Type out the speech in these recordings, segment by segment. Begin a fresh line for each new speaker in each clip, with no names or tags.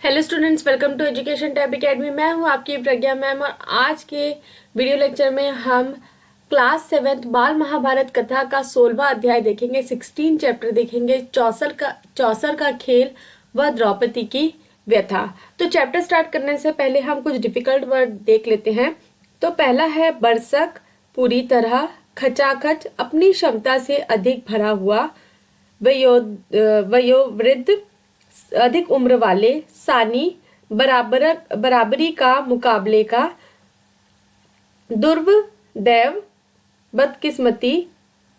Hello students, welcome to education tab academy. मैं हूं आपकी प्रज्ञा मैम और आज के वीडियो लेक्चर में हम क्लास 7 बाल महाभारत कथा का 16वां अध्याय देखेंगे। 16 चैप्टर देखेंगे, चौसर का खेल व द्रौपदी की व्यथा। तो चैप्टर स्टार्ट करने से पहले हम कुछ डिफिकल्ट वर्ड देख लेते हैं। तो पहला है बरसक, पूरी तरह, खचाखच, अपनी क्षमता से अधिक भरा हुआ, वयोवृद्ध, अधिक उम्र वाले, सानी, बराबरी का, मुकाबले का, दुर्व, दैव, बदकिस्मती,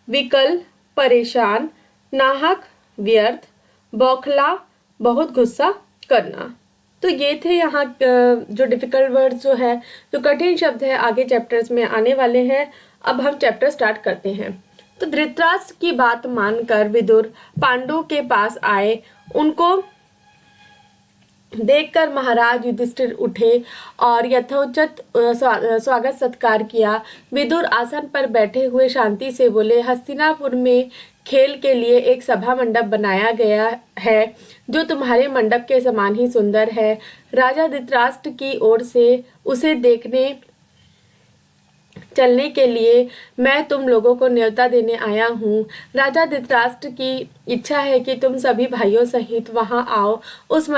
विकल, परेशान, नाहक, व्यर्थ, बौखला, बहुत गुस्सा करना। तो ये थे यहाँ जो डिफिकल्ट वर्ड जो है, जो कठिन शब्द है, आगे चैप्टर्स में आने वाले हैं। अब हम चैप्टर स्टार्ट करते हैं। तो धृतराष्ट्र की बात मानकर विदुर पांडु के पास आए। उनको देखकर महाराज युधिष्ठिर उठे और यथोचित स्वागत सत्कार किया। विदुर आसन पर बैठे हुए शांति से बोले, हस्तिनापुर में खेल के लिए एक सभा मंडप बनाया गया है जो तुम्हारे मंडप के समान ही सुंदर है। राजा धृतराष्ट्र की ओर से उसे देखने चलने के लिए मैं तुम लोगों को न्योता देने आया हूँ। राजा धृतराष्ट्र की इच्छा है कि तुम सभी भाइयों सहित वहां आओ, उस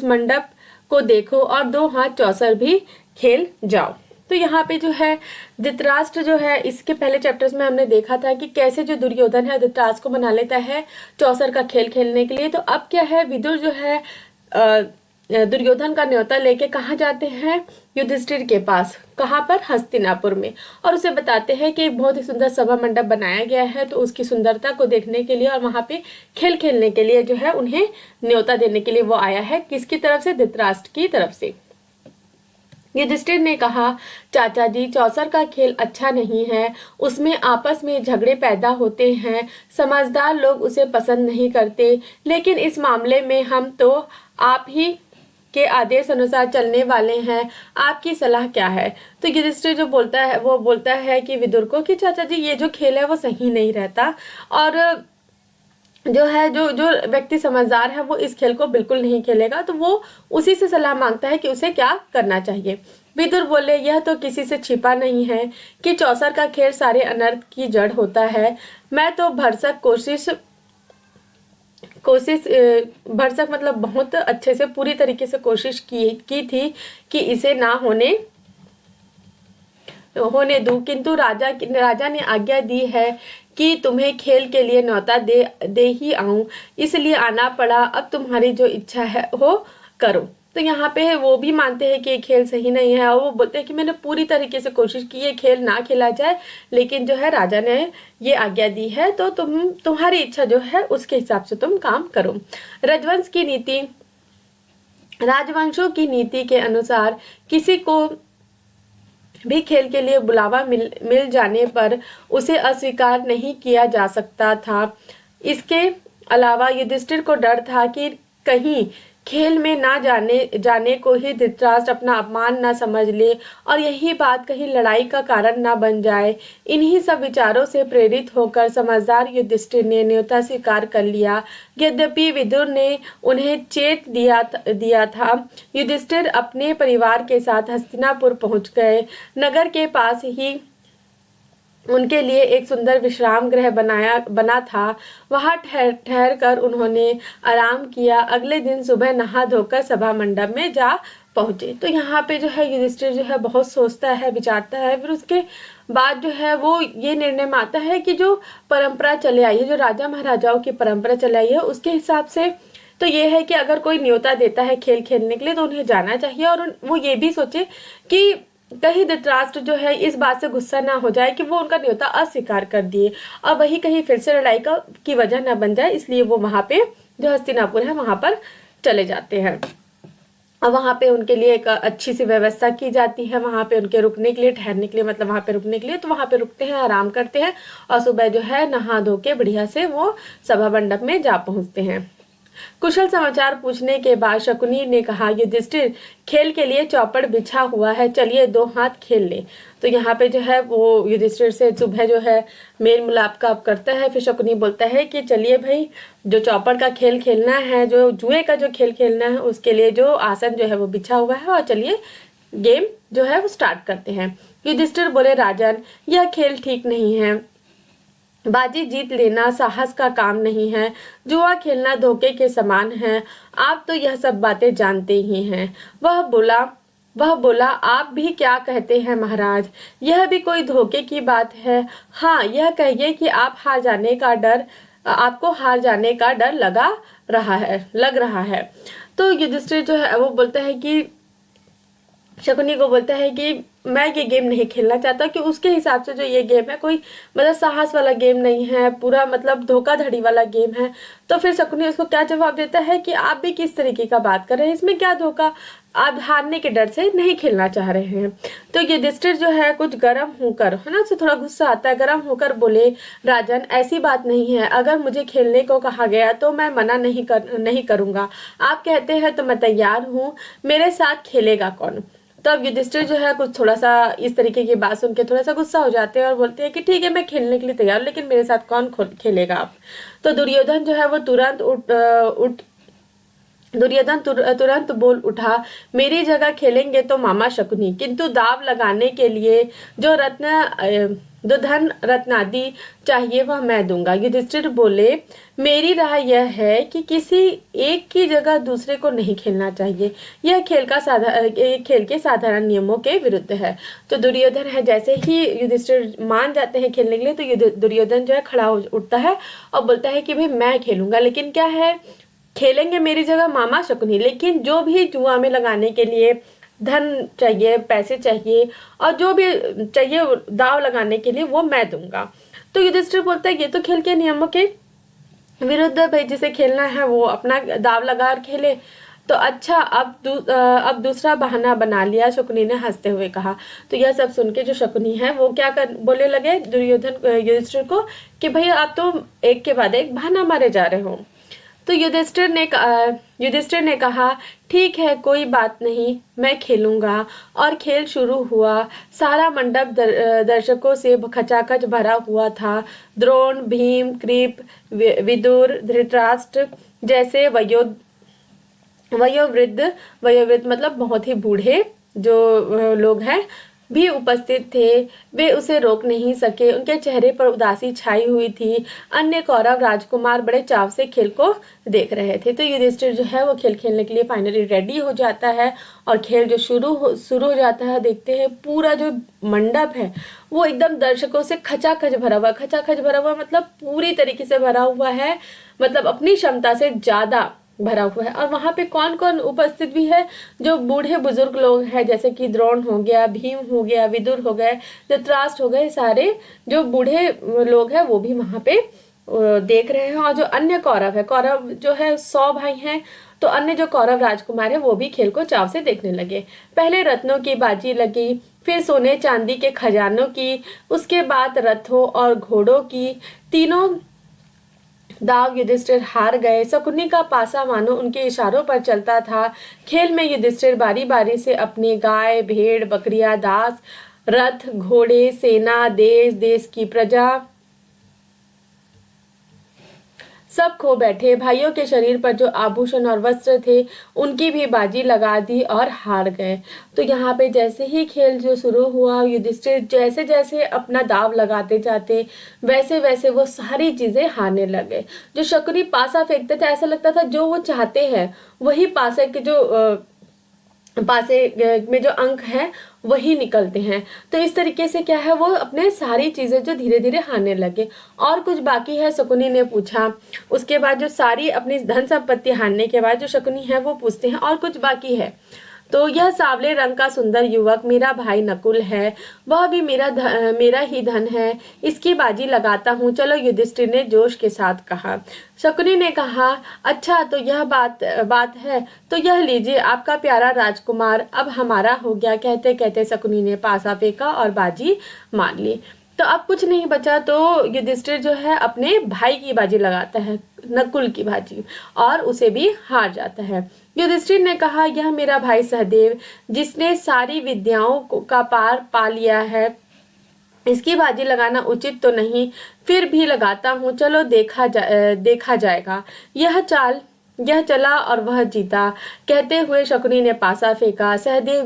मंडप को देखो और 2 हाथ चौसर भी खेल जाओ। तो यहाँ पे जो है धृतराष्ट्र जो है, इसके पहले चैप्टर्स में हमने देखा था कि कैसे जो दुर्योधन है धृतराष्ट्र को मना लेता है चौसर का खेल खेलने के लिए। तो अब क्या है, विदुर जो है दुर्योधन का न्योता लेके कहाँ जाते हैं, युधिष्ठिर के पास। कहाँ पर, हस्तिनापुर में। और उसे बताते हैं कि एक बहुत ही सुंदर सभा मंडप बनाया गया है, तो उसकी सुंदरता को देखने के लिए और वहां पे खेल खेलने के लिए जो है उन्हें न्योता देने के लिए वो आया है। किसकी तरफ से, धृतराष्ट्र की तरफ से। युधिष्ठिर ने कहा, चाचा जी, चौसर का खेल अच्छा नहीं है, उसमें आपस में झगड़े पैदा होते हैं, समझदार लोग उसे पसंद नहीं करते, लेकिन इस मामले में हम तो आप ही के आदेश अनुसार चलने वाले हैं, आपकी सलाह क्या है। तो युधिष्ठिर जो बोलता है वो बोलता है कि विदुर को कि चाचा जी, ये जो खेल है वो सही नहीं रहता और जो है जो व्यक्ति समझदार है वो इस खेल को बिल्कुल नहीं खेलेगा। तो वो उसी से सलाह मांगता है कि उसे क्या करना चाहिए। विदुर बोले, यह तो किसी से छिपा नहीं है कि चौसर का खेल सारे अनर्थ की जड़ होता है। मैं तो भरसक भरसक मतलब बहुत अच्छे से पूरी तरीके से कोशिश की थी कि इसे ना होने दूं, किंतु राजा ने आज्ञा दी है कि तुम्हें खेल के लिए न्योता दे ही आऊं, इसलिए आना पड़ा। अब तुम्हारी जो इच्छा है हो करो। तो यहाँ पे वो भी मानते हैं कि ये खेल सही नहीं है और वो बोलते हैं कि मैंने पूरी तरीके से कोशिश की ये खेल ना खेला जाए, लेकिन जो है राजा ने ये आज्ञा दी है, तो तुम्हारी इच्छा जो है उसके हिसाब से तुम काम करो। राजवंशों की नीति के अनुसार किसी को भी खेल के लिए बुलावा मिल जाने पर उसे अस्वीकार नहीं किया जा सकता था। इसके अलावा युधिष्ठिर को डर था कि कहीं खेल में ना जाने को ही धृतराष्ट्र अपना अपमान ना समझ ले और यही बात कहीं लड़ाई का कारण ना बन जाए। इन्हीं सब विचारों से प्रेरित होकर समझदार युधिष्ठिर ने न्योता स्वीकार कर लिया। यद्यपि विदुर ने उन्हें चेत दिया था। युधिष्ठिर अपने परिवार के साथ हस्तिनापुर पहुंच गए। नगर के पास ही उनके लिए एक सुंदर विश्राम गृह बना था। वहां ठहर कर उन्होंने आराम किया। अगले दिन सुबह नहा धोकर सभा मंडप में जा पहुंचे। तो यहाँ पे जो है युधिष्ठिर जो है बहुत सोचता है, विचारता है, फिर उसके बाद जो है वो ये निर्णय में आता है कि जो परंपरा चले आई है, जो राजा महाराजाओं की परंपरा चले आई है, उसके हिसाब से तो ये है कि अगर कोई न्योता देता है खेल खेलने के लिए तो उन्हें जाना चाहिए और वो ये भी सोचे कि कहीं धृतराष्ट्र जो है इस बात से गुस्सा ना हो जाए कि वो उनका न्योता अस्वीकार कर दिए और वही कहीं फिर से लड़ाई की वजह ना बन जाए। इसलिए वो वहां पे जो हस्तिनापुर है वहां पर चले जाते हैं और वहां पे उनके लिए एक अच्छी सी व्यवस्था की जाती है। वहां पे उनके रुकने के लिए, ठहरने के लिए, मतलब वहां पे रुकने के लिए, तो वहां पे रुकते हैं, आराम करते हैं और सुबह जो है नहा धो के बढ़िया से वो सभा मंडप में जा पहुंचते हैं। कुशल समाचार पूछने के बाद शकुनी ने कहा, युधिष्ठिर, खेल के लिए चौपड़ बिछा हुआ है, चलिए 2 हाथ खेल ले। तो यहाँ पे जो है वो युधिष्ठिर से सुबह जो है मेल मिलाप का करता है। फिर शकुनी बोलता है कि चलिए भाई, जो चौपड़ का खेल खेलना है, जो जुए का जो खेल खेलना है, उसके लिए जो आसन जो है वो बिछा हुआ है, और चलिए गेम जो है वो स्टार्ट करते हैं। युधिष्ठिर बोले, राजन, यह खेल ठीक नहीं है। बाजी जीत लेना साहस का काम नहीं है, जुआ खेलना धोखे के समान है। आप तो यह सब बातें जानते ही हैं। वह बोला, आप भी क्या कहते हैं महाराज, यह भी कोई धोखे की बात है? हाँ, यह कहिए कि आपको हार जाने का डर लग रहा है। तो युधिष्ठिर जो है वो बोलता है कि शकुनी को बोलता है कि मैं ये गेम नहीं खेलना चाहता, कि उसके हिसाब से जो ये गेम है कोई मतलब साहस वाला गेम नहीं है, पूरा मतलब धोखाधड़ी वाला गेम है। तो फिर शकुनी उसको क्या जवाब देता है कि आप भी किस तरीके का बात कर रहे हैं, इसमें क्या धोखा, आप हारने के डर से नहीं खेलना चाह रहे हैं। तो युधिष्ठिर जो है कुछ गर्म होकर, है ना, उसे थोड़ा गुस्सा आता है, गर्म होकर बोले, राजन, ऐसी बात नहीं है, अगर मुझे खेलने को कहा गया तो मैं मना नहीं करूंगा। आप कहते हैं तो मैं तैयार हूँ, मेरे साथ खेलेगा कौन? तब युधिष्ठिर जो है कुछ थोड़ा सा इस तरीके की बात सुन के थोड़ा सा गुस्सा हो जाते हैं और बोलते हैं कि ठीक है, मैं खेलने के लिए तैयार हूं, लेकिन मेरे साथ कौन खेलेगा आप? तो दुर्योधन जो है वो तुरंत बोल उठा, मेरी जगह खेलेंगे तो मामा शकुनी, किंतु दाव लगाने के लिए जो धन रत्नादि चाहिए वह मैं दूंगा। युधिष्ठिर बोले, मेरी राय यह है कि किसी एक की जगह दूसरे को नहीं खेलना चाहिए, यह खेल के साधारण नियमों के विरुद्ध है। तो दुर्योधन है, जैसे ही युधिष्ठिर मान जाते हैं खेलने के लिए, तो दुर्योधन जो है खड़ा हो उठता है और बोलता है कि भाई मैं खेलूंगा, लेकिन क्या है, खेलेंगे मेरी जगह मामा शकुनी, लेकिन जो भी जुआ में लगाने के लिए धन चाहिए, पैसे चाहिए, और जो भी चाहिए दाव लगाने के लिए वो मैं दूंगा। तो युधिष्ठिर बोलता है, ये तो खेल के नियमों के विरुद्ध है भाई, जिसे खेलना है वो अपना दाव लगा खेले। तो अच्छा, अब दूसरा बहाना बना लिया, शकुनी ने हंसते हुए कहा। तो यह सब सुन के जो शकुनी है वो क्या बोले लगे युधिष्ठिर को कि भाई आप तो एक के बाद एक बहाना मारे जा रहे हो। तो युधिष्ठिर ने कहा, ठीक है, कोई बात नहीं, मैं खेलूंगा। और खेल शुरू हुआ। सारा मंडप दर्शकों से खचाखच भरा हुआ था। द्रोण, भीम, कृप, विदुर, धृतराष्ट्र जैसे वयोवृद्ध मतलब बहुत ही बूढ़े जो लोग हैं भी उपस्थित थे। वे उसे रोक नहीं सके, उनके चेहरे पर उदासी छाई हुई थी। अन्य कौरव राजकुमार बड़े चाव से खेल को देख रहे थे। तो युधिष्ठिर जो है वो खेल खेलने के लिए फाइनली रेडी हो जाता है और खेल जो शुरू हो जाता है। देखते हैं पूरा जो मंडप है वो एकदम दर्शकों से खचाखच भरा हुआ मतलब पूरी तरीके से भरा हुआ है, मतलब अपनी क्षमता से ज्यादा भरा हुआ है। और वहां पे कौन कौन उपस्थित भी है, जो बूढ़े बुजुर्ग लोग हैं, जैसे कि द्रोण हो गया, भीम हो गया, विदुर हो गए, धृतराष्ट्र हो गए, सारे जो बूढ़े लोग हैं वो भी वहां पे देख रहे हैं। और जो अन्य कौरव जो है 100 भाई हैं, तो अन्य जो कौरव राजकुमार है वो भी खेल को चाव से देखने लगे। पहले रत्नों की बाजी लगी, फिर सोने चांदी के खजानों की, उसके बाद रथों और घोड़ों की। तीनों दाव युधिष्ठिर हार गए। शकुनी का पासा मानो उनके इशारों पर चलता था। खेल में युधिष्ठिर बारी बारी से अपने गाय, भेड़, बकरियां, दास, रथ, घोड़े, सेना, देश देश की प्रजा सब खो बैठे। भाइयों के शरीर पर जो आभूषण और वस्त्र थे उनकी भी बाजी लगा दी और हार गए। तो यहाँ पे जैसे ही खेल जो शुरू हुआ, युधिष्ठिर जैसे जैसे अपना दाव लगाते जाते वैसे वैसे वो सारी चीजें हारने लगे। जो शकुनी पासा फेंकते थे, ऐसा लगता था जो वो चाहते हैं वही पासे में जो अंक है वही निकलते हैं। तो इस तरीके से क्या है, वो अपने सारी चीजें जो धीरे धीरे हारने लगे। और कुछ बाकी है, शकुनी ने पूछा। उसके बाद जो सारी अपनी धन संपत्ति हारने के बाद जो शकुनी है वो पूछते हैं, और कुछ बाकी है? तो यह सांवले रंग का सुंदर युवक मेरा भाई नकुल है, वह भी मेरा ही धन है, इसकी बाजी लगाता हूँ, चलो, युधिष्ठिर ने जोश के साथ कहा। शकुनी ने कहा, अच्छा तो यह बात है, तो यह लीजिए आपका प्यारा राजकुमार अब हमारा हो गया। कहते कहते शकुनी ने पासा फेंका और बाजी मान ली। तो अब कुछ नहीं बचा, तो युधिष्ठिर जो है अपने भाई की बाजी लगाता है, नकुल की बाजी, और उसे भी हार जाता है। युधिष्ठिर ने कहा, यह मेरा भाई सहदेव जिसने सारी विद्याओं का पार पा लिया है, इसकी बाजी लगाना उचित तो नहीं, फिर भी लगाता हूँ, चलो देखा जाएगा। यह चला और वह जीता। कहते हुए शकुनी ने पासा फेंका। सहदेव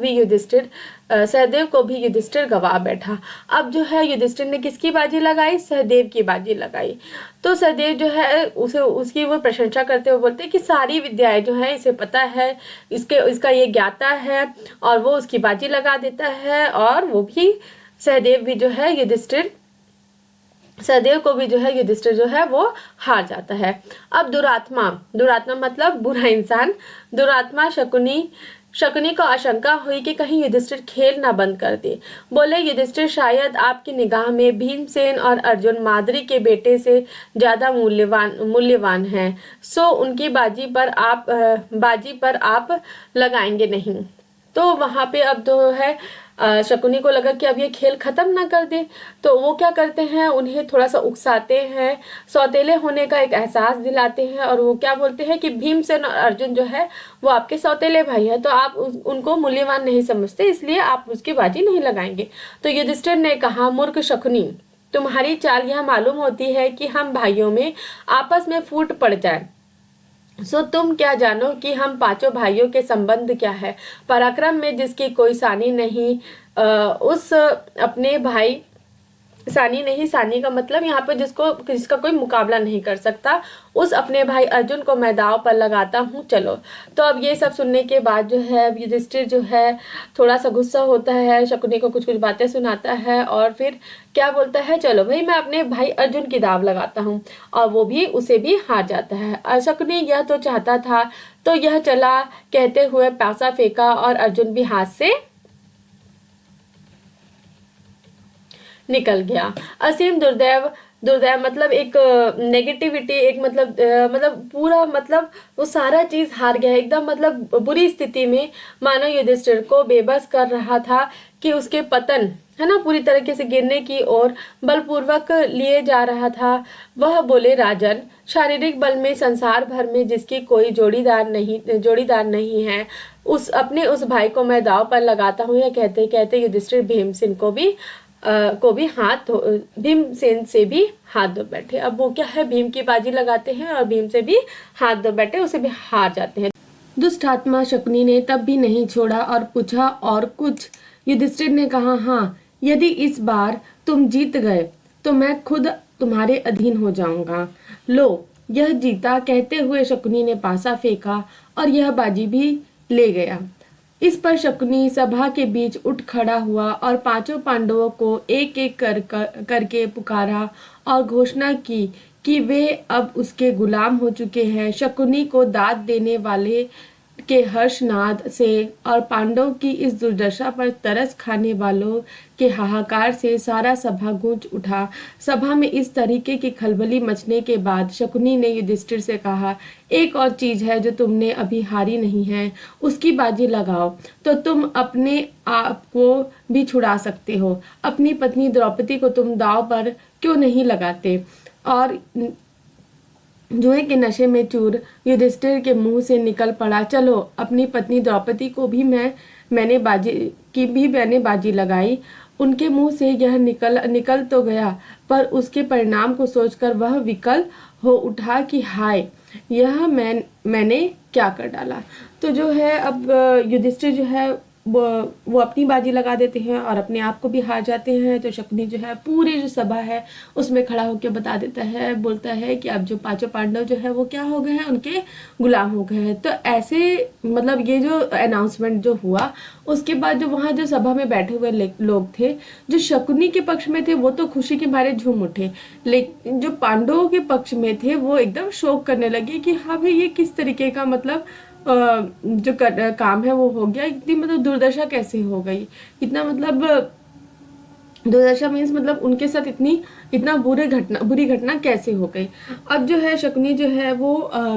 को भी युधिष्ठिर गवा बैठा। अब जो है युधिष्ठिर ने किसकी बाजी लगाई? सहदेव की बाजी लगाई। तो सहदेव जो है उसकी वो प्रशंसा करते हुए बोलते कि सारी विद्याएं जो है इसे पता है, इसका ये ज्ञाता है, और वो उसकी बाजी लगा देता है, और वो भी सहदेव को भी जो है युधिष्ठिर जो है वो हार जाता है। अब दुरात्मा मतलब बुरा इंसान, दुरात्मा शकुनी को आशंका हुई कि कहीं युधिष्ठिर खेल ना बंद कर दे। बोले, युधिष्ठिर शायद आपकी निगाह में भीमसेन और अर्जुन माद्री के बेटे से ज्यादा मूल्यवान हैं, सो उनकी बाजी पर आप लगाएंगे नहीं। तो वहां पे अब जो है शकुनी को लगा कि अब ये खेल खत्म ना कर दे, तो वो क्या करते हैं, उन्हें थोड़ा सा उकसाते हैं, सौतेले होने का एक एहसास दिलाते हैं, और वो क्या बोलते हैं कि भीमसेन और अर्जुन जो है वो आपके सौतेले भाई है, तो आप उनको मूल्यवान नहीं समझते, इसलिए आप उसकी बाजी नहीं लगाएंगे। तो युधिष्ठिर ने कहा, मूर्ख शकुनी, तुम्हारी चाल यह मालूम होती है कि हम भाइयों में आपस में फूट पड़ जाए, सो तुम क्या जानो कि हम पांचों भाइयों के संबंध क्या है। पराक्रम में जिसकी कोई सानी नहीं, उस अपने भाई सानी का मतलब यहाँ पे जिसका कोई मुकाबला नहीं कर सकता, उस अपने भाई अर्जुन को मैं दांव पर लगाता हूँ, चलो। तो अब ये सब सुनने के बाद जो है युधिष्ठिर जो है थोड़ा सा गुस्सा होता है, शकुनी को कुछ कुछ बातें सुनाता है, और फिर क्या बोलता है, चलो भाई मैं अपने भाई अर्जुन की दाव लगाता हूँ, और वो भी उसे भी हार जाता है। शकुनी यह तो चाहता था, तो यह चला, कहते हुए पासा फेंका, और अर्जुन भी हाथ से निकल गया। असीम दुर्दैव मतलब एक नेगेटिविटी, एक मतलब पूरा मतलब वो सारा चीज हार गया एकदम, मतलब बुरी स्थिति में, मानो युधिष्ठिर को बेबस कर रहा था कि उसके पतन है ना पूरी तरीके से गिरने की ओर बलपूर्वक लिए जा रहा था। वह बोले, राजन, शारीरिक बल में संसार भर में जिसकी कोई जोड़ीदार नहीं है, उस भाई को मैं दांव पर लगाता हूँ। यह कहते कहते युधिष्ठिर भीमसेन भीमसेन से भी हाथ धो बैठे। अब वो क्या है, भीम की बाजी लगाते हैं और भीम से भी हाथ धो बैठे, उसे भी हार जाते हैं। दुष्टात्मा शकुनी ने तब भी नहीं छोड़ा और पूछा, और कुछ? युधिष्ठिर ने कहा, हाँ, यदि इस बार तुम जीत गए तो मैं खुद तुम्हारे अधीन हो जाऊंगा। लो, यह जीता। कहते हुए शकुनी ने पासा फेंका और यह बाजी भी ले गया। इस पर शकुनी सभा के बीच उठ खड़ा हुआ और पांचों पांडवों को एक एक करके पुकारा और घोषणा की कि वे अब उसके गुलाम हो चुके हैं। शकुनी को दाद देने वाले के हर्षनाद से और पांडवों की इस दुर्दशा पर तरस खाने वालों के हाहाकार से सारा सभा गूंज उठा। सभा में इस तरीके की खलबली मचने के बाद शकुनी ने युधिष्ठिर से कहा, एक और चीज है जो तुमने अभी हारी नहीं है, उसकी बाजी लगाओ तो तुम अपने आप को भी छुड़ा सकते हो। अपनी पत्नी द्रौपदी को तुम दांव पर क्यों नहीं लगाते? और जुए के नशे में चूर युधिष्ठिर के मुंह से निकल पड़ा, चलो, अपनी पत्नी द्रौपदी को भी मैंने बाजी लगाई। उनके मुंह से यह निकल तो गया, पर उसके परिणाम को सोचकर वह विकल हो उठा कि हाय, यह मैंने क्या कर डाला। तो जो है अब युधिष्ठिर जो है वो अपनी बाजी लगा देते हैं और अपने आप को भी हार जाते हैं। तो शकुनी जो है पूरी जो सभा है उसमें खड़ा होकर बता देता है, बोलता है कि अब जो पांचों पांडव जो है वो क्या हो गए हैं, उनके गुलाम हो गए हैं। तो ऐसे मतलब ये जो अनाउंसमेंट जो हुआ, उसके बाद जो वहां जो सभा में बैठे हुए लोग थे जो शकुनी के पक्ष में थे वो तो खुशी के मारे झूम उठे, लेकिन जो पांडवों के पक्ष में थे वो एकदम शोक करने लगे कि हाँ भाई, ये किस तरीके का मतलब जो काम है वो हो गया, इतनी मतलब दुर्दशा कैसे हो गई, इतना मतलब दुर्दशा मीन्स मतलब उनके साथ इतना बुरी घटना कैसे हो गई। अब जो है शकुनी जो है वो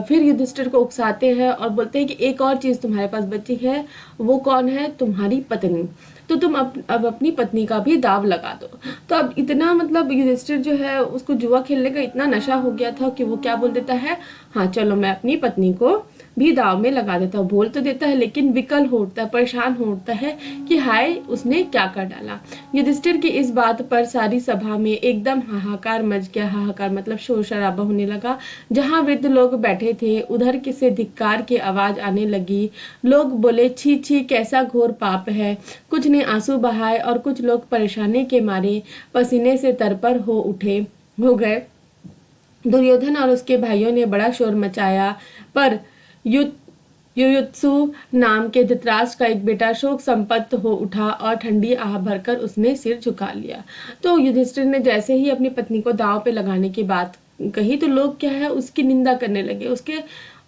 फिर युधिष्ठिर को उकसाते हैं और बोलते हैं कि एक और चीज तुम्हारे पास बची है, वो कौन है? तुम्हारी पत्नी। तो तुम अब अपनी पत्नी का भी दाव लगा दो। तो अब इतना मतलब युधिष्ठिर जो है उसको जुआ खेलने का इतना नशा हो गया था कि वो क्या बोल देता है, हाँ चलो मैं अपनी पत्नी को भी दाव में लगा देता हूँ। बोल तो देता है लेकिन विकल हो उठता है, परेशान हो उठता है कि हाय उसने क्या कर डाला। युधिष्ठिर की इस बात पर सारी सभा में एकदम हाहाकार मच गया। हाहाकार मतलब शोर शराबा होने लगा। जहाँ वृद्ध लोग बैठे थे उधर किसे धिक्कार की आवाज आने लगी। लोग बोले छी छी कैसा घोर पाप है। कुछ ने आंसू बहाए और कुछ लोग परेशानी के मारे पसीने से तरतर हो गए। दुर्योधन और उसके भाइयों ने बड़ा शोर मचाया, पर युयुत्सु नाम के धृतराष्ट्र का एक बेटा शोक संपत्त हो उठा और ठंडी आह भरकर उसने सिर झुका लिया। तो युधिष्ठिर ने जैसे ही अपनी पत्नी को दांव पे लगाने की बात कही तो लोग क्या है उसकी निंदा करने लगे,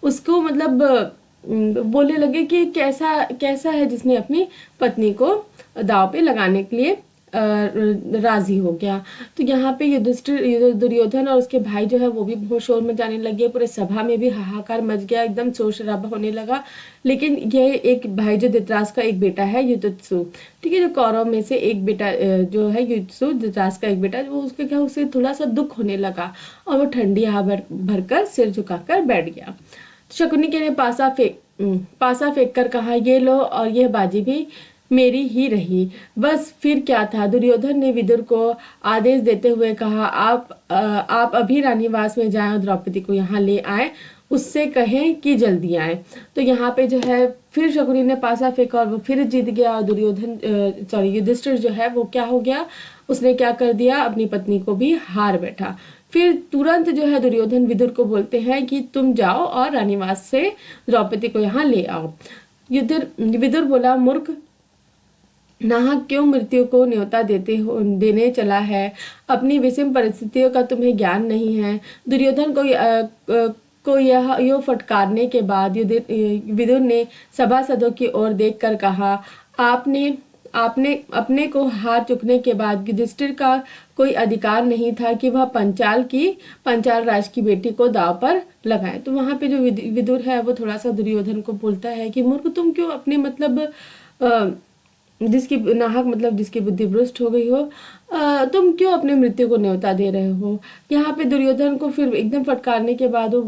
उसको मतलब बोलने लगे कि कैसा कैसा है जिसने अपनी पत्नी को दांव पे लगाने के लिए राजी हो गया। तो यहाँ पे युधिष्ठिर दुर्योधन और उसके भाई जो है वो भी बहुत शोर में जाने लगे। पूरे सभा में भी हाहाकार मच गया, एकदम शोर शराबा होने लगा। लेकिन ये एक भाई जो धृतराष्ट्र का एक बेटा है युयुत्सु, ठीक है, जो कौरव में से एक बेटा जो है युयुत्सु धृतराष्ट्र का एक बेटा, वो उसके क्या उसे थोड़ा सा दुख होने लगा और वो ठंडी आह भरकर सिर झुकाकर बैठ गया। शकुनी के ने पासा फेंक कर कहा, ये लो और यह बाजी भी मेरी ही रही। बस फिर क्या था। दुर्योधन ने विदुर को आदेश देते हुए कहा, आप अभी रानीवास में जाएं और द्रौपदी को यहाँ ले आए, उससे कहें कि जल्दी आए। तो यहाँ पे जो है फिर शकुनी ने पासा फेंका और वो फिर जीत गया। और युधिष्ठिर जो है वो क्या हो गया, उसने क्या कर दिया, अपनी पत्नी को भी हार बैठा। फिर तुरंत जो है दुर्योधन विदुर को बोलते हैं कि तुम जाओ और रानीवास से द्रौपदी को यहाँ ले आओ। विदुर बोला, मूर्ख, नाहक क्यों मृत्यु को न्योता देने चला है। अपनी विषम परिस्थितियों का तुम्हें ज्ञान नहीं है। दुर्योधन को यह फटकारने के बाद विदुर ने सभासदों की ओर देखकर कहा, आपने अपने को हार चुकने के बाद युधिष्ठिर का कोई अधिकार नहीं था कि वह पंचाल राज की बेटी को दाव पर लगाए। तो वहां पे जो विदुर है वो थोड़ा सा दुर्योधन को बोलता है कि मूर्ख, तुम क्यों अपने मतलब जिसकी नाहक मतलब जिसकी बुद्धि भ्रष्ट हो गई हो, तुम क्यों अपने मृत्यु को न्योता दे रहे हो। यहाँ पे दुर्योधन को फिर एकदम फटकारने के बाद वो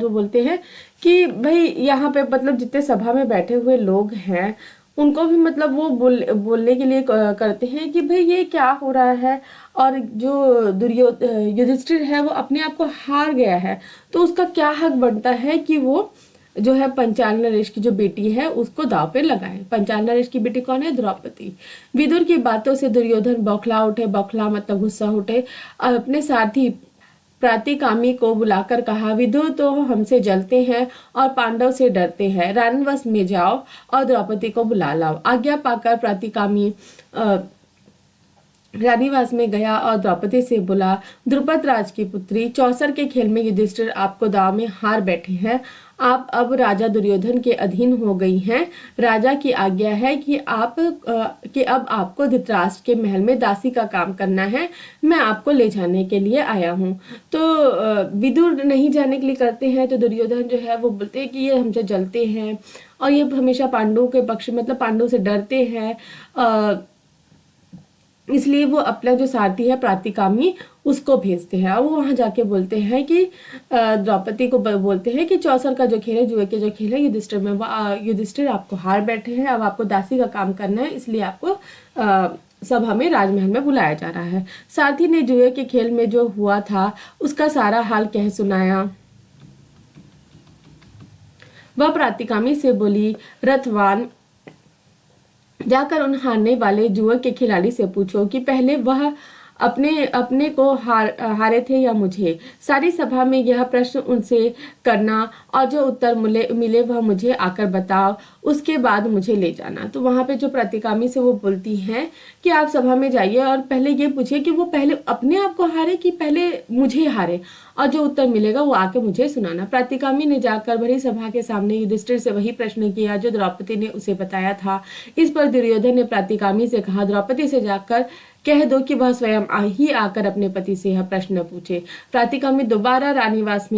बोलते हैं कि भाई यहाँ पे मतलब जितने सभा में बैठे हुए लोग हैं उनको भी मतलब वो बोलने के लिए करते हैं कि भाई ये क्या हो रहा है। और जो युधिष्ठिर है वो अपने आप को हार गया है तो उसका क्या हक बनता है कि वो जो है पंचाल नरेश की जो बेटी है उसको दाव पे लगाए। पंचाल नरेश की बेटी कौन है, द्रौपदी। विदुर की बातों से दुर्योधन बौखला मतलब गुस्सा उठे। अपने साथी प्रातिकामी को बुलाकर कहा, विदुर तो हमसे जलते हैं और पांडव से डरते हैं। रानीवास में जाओ और द्रौपदी को बुला लाओ। आज्ञा पाकर प्रातिकामी रानीवास में गया और द्रौपदी से बोला, द्रुपद राज की पुत्री, चौसर के खेल में युधिष्ठिर आपको दाव में हार बैठे हैं। आप अब राजा दुर्योधन के अधीन हो गई हैं। राजा की आज्ञा है कि अब आपको धृतराष्ट्र के महल में दासी का काम करना है। मैं आपको ले जाने के लिए आया हूँ। तो विदुर नहीं जाने के लिए करते हैं तो दुर्योधन जो है वो बोलते हैं कि ये हमसे जलते हैं और ये हमेशा पांडवों के पक्ष मतलब पांडवों से डरते हैं, इसलिए वो अपना जो सारथी है प्रातिकामी उसको भेजते हैं। और वो वहां जाके बोलते हैं कि द्रौपदी को बोलते हैं कि चौसर का जो खेल है, जुए के जो खेल है युधिष्ठिर आपको हार बैठे हैं, अब आपको दासी का काम करना है, इसलिए आपको सभा में राजमहल में बुलाया जा रहा है। सारथी ने जुए के खेल में जो हुआ था उसका सारा हाल कह सुनाया। वह प्रातिकामी से बोली, रथवान, जाकर उन हारने वाले जुए के खिलाड़ी से पूछो कि पहले वह अपने को हारे थे या मुझे। सारी सभा में यह प्रश्न उनसे करना और जो उत्तर मिले वह मुझे आकर बताओ, उसके बाद मुझे ले जाना। तो वहां पे जो प्रतिकामी से वो बोलती हैं कि आप सभा में जाइए और पहले ये पूछिए कि वो पहले अपने आप को हारे कि पहले मुझे हारे, और जो उत्तर मिलेगा वो आके मुझे सुनाना। प्रतिकामी ने जाकर भरी सभा के सामने युधिष्ठिर से वही प्रश्न किया जो द्रौपदी ने उसे बताया था। इस पर दुर्योधन ने प्रतिकामी से कहा, द्रौपदी से जाकर कह दो कि वह स्वयं ही आकर अपने पति से यह प्रश्न पूछे। प्रातिकामी दोबारा रनवास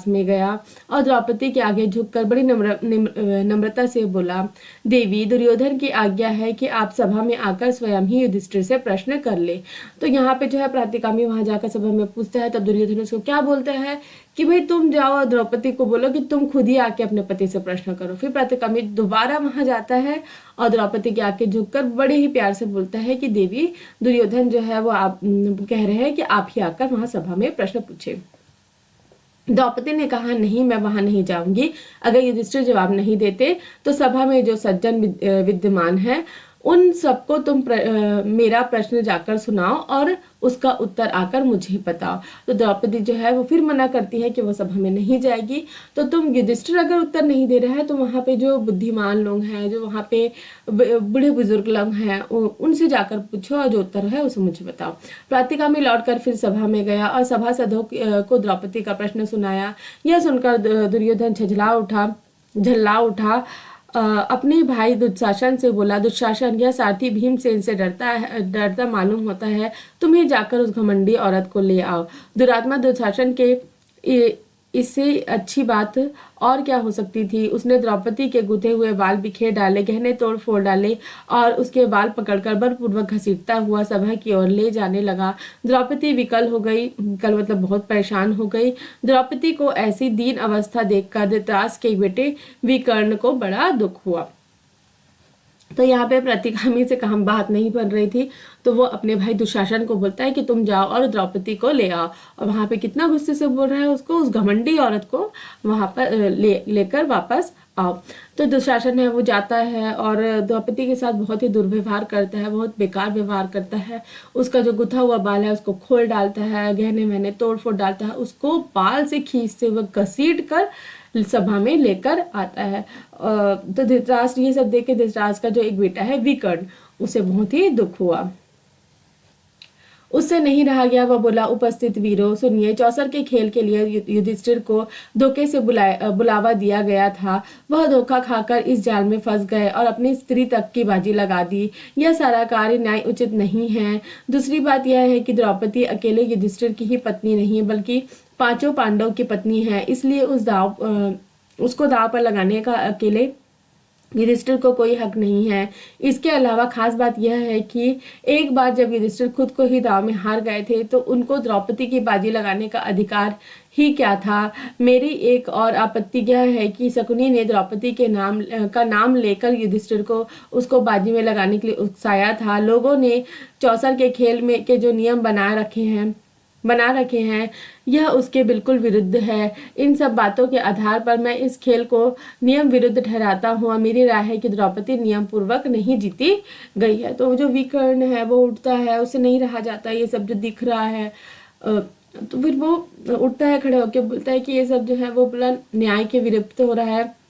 में गया और द्रौपदी के आगे झुककर बड़ी नम्रता से बोला, देवी, दुर्योधन की आज्ञा है कि आप सभा में आकर स्वयं ही युधिष्ठिर से प्रश्न कर ले। तो यहाँ पे जो है प्रातिकामी वहां जाकर सभा में पूछता है, तब दुर्योधन उसको क्या बोलता है कि भाई तुम जाओ और द्रौपदी को बोलो कि तुम खुद ही आके अपने पति से प्रश्न करो। फिर प्रातिकामी दोबारा वहां जाता है और द्रौपदी के आके झुककर बड़े ही प्यार से बोलता है कि देवी, दुर्योधन जो है वो आप कह रहे हैं कि आप ही आकर वहां सभा में प्रश्न पूछे। द्रौपदी ने कहा, नहीं, मैं वहां नहीं जाऊंगी। अगर युधिष्ठिर जवाब नहीं देते तो सभा में जो सज्जन विद्यमान है उन सबको तुम मेरा प्रश्न जाकर सुनाओ और उसका उत्तर आकर मुझे बताओ। तो द्रौपदी जो है वो फिर मना करती है कि वो सभा में नहीं जाएगी। तो तुम, युधिष्ठिर अगर उत्तर नहीं दे रहा है तो वहां पे जो बुद्धिमान लोग हैं, जो वहां पे बूढ़े बुजुर्ग लोग हैं, उनसे जाकर पूछो और जो उत्तर है उसे मुझे बताओ। प्रातिकामी लौटकर फिर सभा में गया और सभासदों को द्रौपदी का प्रश्न सुनाया। यह सुनकर दुर्योधन झल्ला उठा। अपने भाई दुशासन से बोला, दुशासन, यह सारथी भीमसेन से डरता मालूम होता है। तुम्हें जाकर उस घमंडी औरत को ले आओ। दुरात्मा दुशासन के इससे अच्छी बात और क्या हो सकती थी। उसने द्रौपदी के गुथे हुए बाल बिखेर डाले, गहने तोड़ फोड़ डाले और उसके बाल पकड़कर बलपूर्वक घसीटता हुआ सभा की ओर ले जाने लगा। द्रौपदी विकल हो गई, विकल मतलब बहुत परेशान हो गई। द्रौपदी को ऐसी दीन अवस्था देखकर धृतराष्ट्र के बेटे विकर्ण को बड़ा दुख हुआ। तो यहाँ पे प्रतिगामी से कहा बात नहीं बन रही थी, तो वो अपने भाई दुशासन को बोलता है कि तुम जाओ और द्रौपदी को ले आओ। और वहां पे कितना गुस्से से बोल रहा है उसको, उस घमंडी औरत को वहां पर लेकर वापस आओ। तो दुशासन है वो जाता है और द्रौपदी के साथ बहुत ही दुर्व्यवहार करता है, बहुत बेकार व्यवहार करता है। उसका जो गुथा हुआ बाल है उसको खोल डालता है, गहने वहने तोड़ फोड़ डालता है, उसको बाल से खींचते हुए घसीट कर सभा में लेकर आता है। तो धृतराष्ट्र ये सब देख के धृतराष्ट्र का जो एक बेटा है विकर्ण, उसे बहुत ही दुख हुआ। उससे नहीं रहा गया, वह बोला, उपस्थित वीरों सुनिए, चौसर के खेल के लिए युधिष्ठिर को धोखे से बुलावा दिया गया था। वह धोखा खाकर इस जाल में फंस गए और अपनी स्त्री तक की बाजी लगा दी। यह सारा कार्य न्याय उचित नहीं है। दूसरी बात यह है कि द्रौपदी अकेले युधिष्ठिर की ही पत्नी नहीं है बल्कि पांचों पांडव की पत्नी है, इसलिए उसको दाव पर लगाने का अकेले युधिष्ठिर को कोई हक नहीं है। इसके अलावा खास बात यह है कि एक बार जब युधिष्ठिर खुद को ही दाव में हार गए थे तो उनको द्रौपदी की बाजी लगाने का अधिकार ही क्या था। मेरी एक और आपत्ति यह है कि शकुनी ने द्रौपदी के नाम लेकर युधिष्ठिर को उसको बाजी में लगाने के लिए उकसाया था। लोगों ने चौसर के खेल में के जो नियम बना रखे हैं यह उसके बिल्कुल विरुद्ध है। इन सब बातों के आधार पर मैं इस खेल को नियम विरुद्ध ठहराता हूँ। मेरी राय है कि द्रौपदी नियम पूर्वक नहीं जीती गई है। तो जो विकर्ण है वो उठता है, उसे नहीं रहा जाता ये सब जो दिख रहा है। तो फिर वो उठता है, खड़े होकर बोलता है कि ये सब जो है वो पूरा न्याय के विरुद्ध हो रहा है,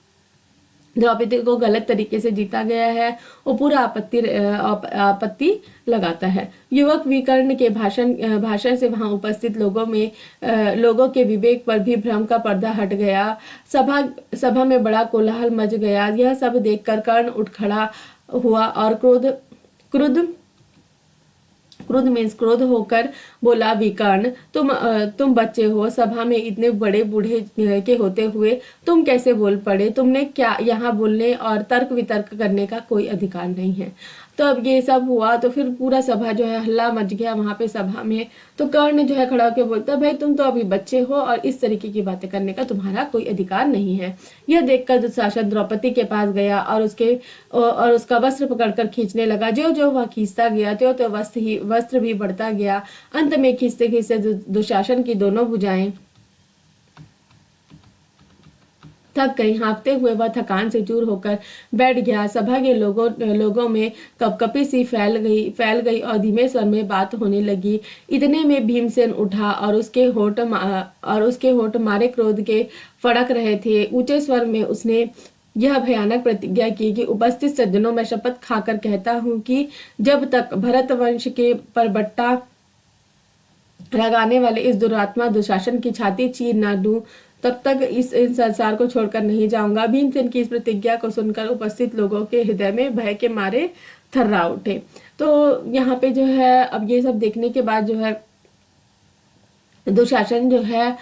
द्रौपदी को गलत तरीके से जीता गया है। वो पूरा आपत्ति लगाता है। युवक विकर्ण के भाषण से वहां उपस्थित लोगों के विवेक पर भी भ्रम का पर्दा हट गया। सभा में बड़ा कोलाहल मच गया। यह सब देखकर कर्ण उठ खड़ा हुआ और क्रोध होकर बोला, विकर्ण, तुम बच्चे हो, सभा में इतने बड़े बूढ़े के होते हुए तुम कैसे बोल पड़े। तुमने क्या यहाँ बोलने और तर्क वितर्क करने का कोई अधिकार नहीं है। तो अब ये सब हुआ तो फिर पूरा सभा जो है हल्ला मच गया वहां पे सभा में। तो कर्ण जो है खड़ा होकर बोलता है, भाई तुम तो अभी बच्चे हो और इस तरीके की बातें करने का तुम्हारा कोई अधिकार नहीं है। यह देखकर दुशासन द्रौपदी के पास गया और उसका वस्त्र पकड़कर खींचने लगा। जो जो वह खींचता गया त्यों त्यों वस्त्र भी बढ़ता गया। अंत में खींचते खींचते दुशासन की दोनों भुजाएं थक गई। हाँफते हुए वह थकान से चूर होकर बैठ गया। सभा के लोगों में कपकपी सी फैल गई और धीमे स्वर में बात होने लगी। इतने में भीमसेन उठा और उसके होठ मारे क्रोध के फड़क रहे थे। ऊंचे स्वर में उसने यह भयानक प्रतिज्ञा की कि उपस्थित सज्जनों, मैं शपथ खाकर कहता हूं कि जब तक भरत वंश के परबट्टा लगाने वाले इस दुरात्मा दुशासन की छाती चीर ना दूं तब तक इस संसार को छोड़कर नहीं जाऊंगा। भीमसेन की इस प्रतिज्ञा को सुनकर उपस्थित लोगों के हृदय में भय के मारे थर्रा उठे। तो यहाँ पे जो है अब ये सब देखने के बाद जो है दुशासन जो है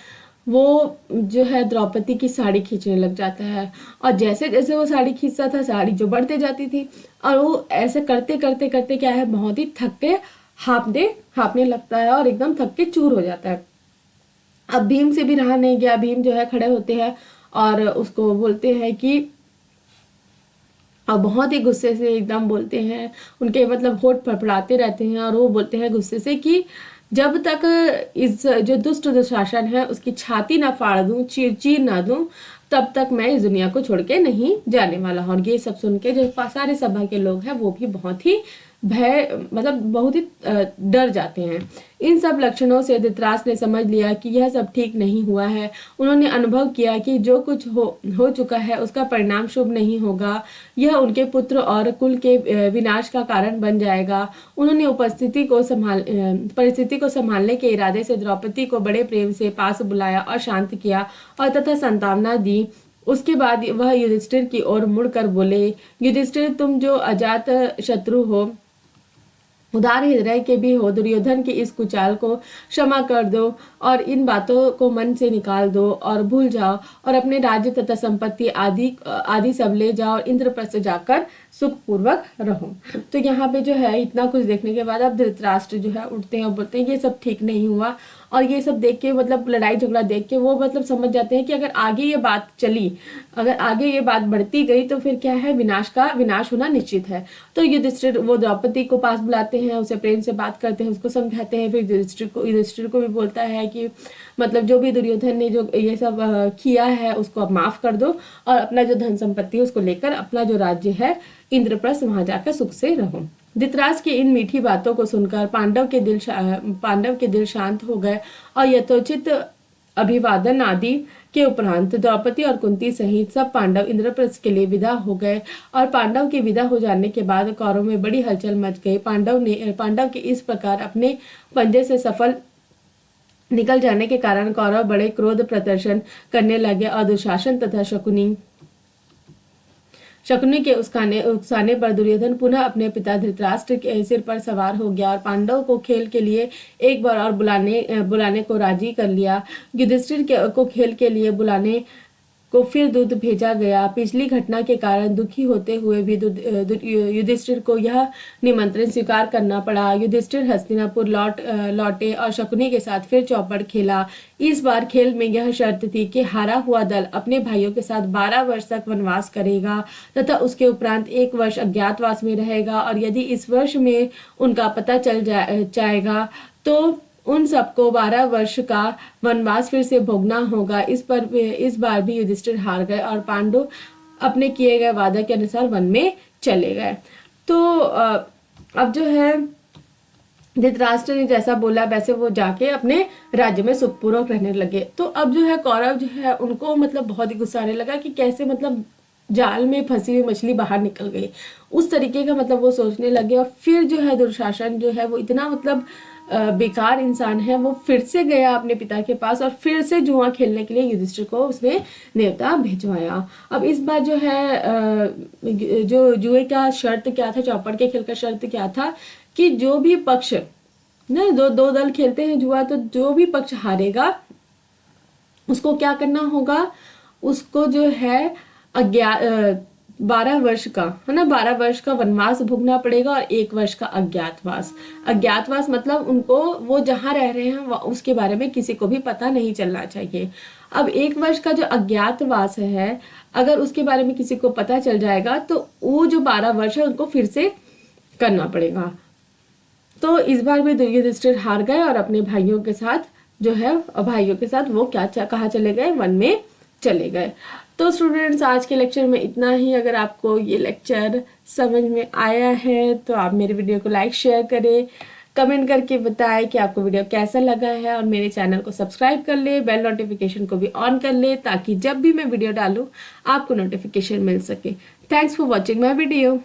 वो जो है द्रौपदी की साड़ी खींचने लग जाता है, और जैसे जैसे वो साड़ी खींचता था साड़ी जो बढ़ते जाती थी, और वो ऐसे करते करते करते क्या है बहुत ही थक के हाँपने लगता है और एकदम थक के चूर हो जाता है। अब भीम से भी रहा नहीं गया, भीम जो है खड़े होते हैं और उसको बोलते हैं कि, और बहुत ही गुस्से से एकदम बोलते हैं, उनके मतलब होठ फड़फड़ाते रहते हैं और वो बोलते हैं गुस्से से कि जब तक इस जो दुष्ट दुशासन है उसकी छाती ना फाड़ दूं, चीर ना दूं, तब तक मैं इस दुनिया को छोड़ के नहीं जाने वाला हूं। और ये सब सुन के जो सारे सभा के लोग हैं वो भी बहुत ही भय मतलब बहुत ही डर जाते हैं। इन सब लक्षणों से धृतराष्ट्र ने समझ लिया कि यह सब ठीक नहीं हुआ है। उन्होंने अनुभव किया कि जो कुछ हो चुका है उसका परिणाम शुभ नहीं होगा, यह उनके पुत्र और कुल के विनाश का कारण बन जाएगा। उन्होंने परिस्थिति को संभालने के इरादे से द्रौपदी को बड़े प्रेम से पास बुलाया और शांत किया और तथा सांत्वना दी। उसके बाद वह युधिष्ठिर की ओर मुड़कर बोले, युधिष्ठिर, तुम जो अजात शत्रु हो, उदार हृदय के भी हो, दुर्योधन की इस कुचाल को क्षमा कर दो और इन बातों को मन से निकाल दो और भूल जाओ और अपने राज्य तथा संपत्ति आदि सब ले जाओ और इंद्रप्रस्थ जाकर सुख पूर्वक रहो। तो यहाँ पे जो है इतना कुछ देखने के बाद अब धृतराष्ट्र जो है उठते हैं और बोलते हैं ये सब ठीक नहीं हुआ। और ये सब देख के मतलब लड़ाई झगड़ा देख के वो मतलब समझ जाते हैं कि अगर आगे ये बात चली, अगर आगे ये बात बढ़ती गई तो फिर क्या है विनाश होना निश्चित है। तो युधिष्ठिर वो द्रौपदी को पास बुलाते हैं, उसे प्रेम से बात करते हैं, उसको समझाते हैं। फिर युधिष्ठिर को भी बोलता है कि मतलब जो भी दुर्योधन ने जो ये सब किया है उसको अब माफ कर दो और अपना जो धन संपत्ति है उसको लेकर अपना जो राज्य है इंद्रप्रस्थ वहां जाकर सुख से रहो। धृतराष्ट्र की इन मीठी बातों को सुनकर पांडव के दिल शांत हो गए और यथोचित अभिवादन आदि के उपरांत द्रौपदी और कुंती सहित सब पांडव इंद्रप्रस्थ के लिए विदा हो गए। और पांडव के विदा हो जाने के बाद कौरवों में बड़ी हलचल मच गई। पांडव के इस प्रकार अपने पंजे से सफल निकल जाने के कारण कौरव बड़े क्रोध प्रदर्शन करने लगे और दुशासन तथा शकुनी के उकसाने पर दुर्योधन पुनः अपने पिता धृतराष्ट्र के सिर पर सवार हो गया और पांडव को खेल के लिए एक बार और बुलाने को राजी कर लिया। युधिष्ठिर को खेल के लिए बुलाने को फिर दूत भेजा गया। पिछली घटना के कारण दुखी होते हुए भी युधिष्ठिर को यह निमंत्रण स्वीकार करना पड़ा। युधिष्ठिर हस्तिनापुर लौटे और शकुनी के साथ फिर चौपड़ खेला। इस बार खेल में यह शर्त थी कि हारा हुआ दल अपने भाइयों के साथ 12 वर्ष तक वनवास करेगा तथा उसके उपरांत 1 वर्ष अज्ञातवास में रहेगा, और यदि इस वर्ष में उनका पता चल जाएगा तो उन सबको 12 वर्ष का वनवास फिर से भोगना होगा। इस बार भी युधिष्ठिर हार गए और पांडव अपने किए गए वादा के अनुसार वन में चले गए। तो अब जो है धृतराष्ट्र ने जैसा बोला वैसे वो जाके अपने राज्य में सुखपूर्वक रहने लगे। तो अब जो है कौरव जो है उनको मतलब बहुत ही गुस्सा आने लगा कि कैसे मतलब जाल में फंसी हुई मछली बाहर निकल गई, उस तरीके का मतलब वो सोचने लगे। और फिर जो है दुशासन जो है वो इतना मतलब बेकार इंसान है, वो फिर से गया अपने पिता के पास और फिर से जुआ खेलने के लिए युधिष्ठिर को उसने न्योता भिजवाया। अब इस बार जो है जो जुए का शर्त क्या था, चौपड़ के खेल का शर्त क्या था कि जो भी पक्ष ना दो दल खेलते हैं जुआ, तो जो भी पक्ष हारेगा उसको क्या करना होगा, उसको जो है 12 वर्ष का है ना 12 वर्ष का वनवास भोगना पड़ेगा और 1 वर्ष का अज्ञातवास मतलब उनको वो जहां रह रहे हैं उसके बारे में किसी को भी पता नहीं चलना चाहिए। अब 1 वर्ष का जो अज्ञातवास है अगर उसके बारे में किसी को पता चल जाएगा तो वो जो 12 वर्ष है उनको फिर से करना पड़ेगा। तो इस बार भी युधिष्ठिर हार गए और अपने भाइयों के साथ वो कहाँ चले गए, वन में चले गए। तो स्टूडेंट्स आज के लेक्चर में इतना ही। अगर आपको ये लेक्चर समझ में आया है तो आप मेरे वीडियो को लाइक शेयर करें, कमेंट करके बताएं कि आपको वीडियो कैसा लगा है, और मेरे चैनल को सब्सक्राइब कर ले, बेल नोटिफिकेशन को भी ऑन कर ले ताकि जब भी मैं वीडियो डालूं आपको नोटिफिकेशन मिल सके। Thanks for watching my video.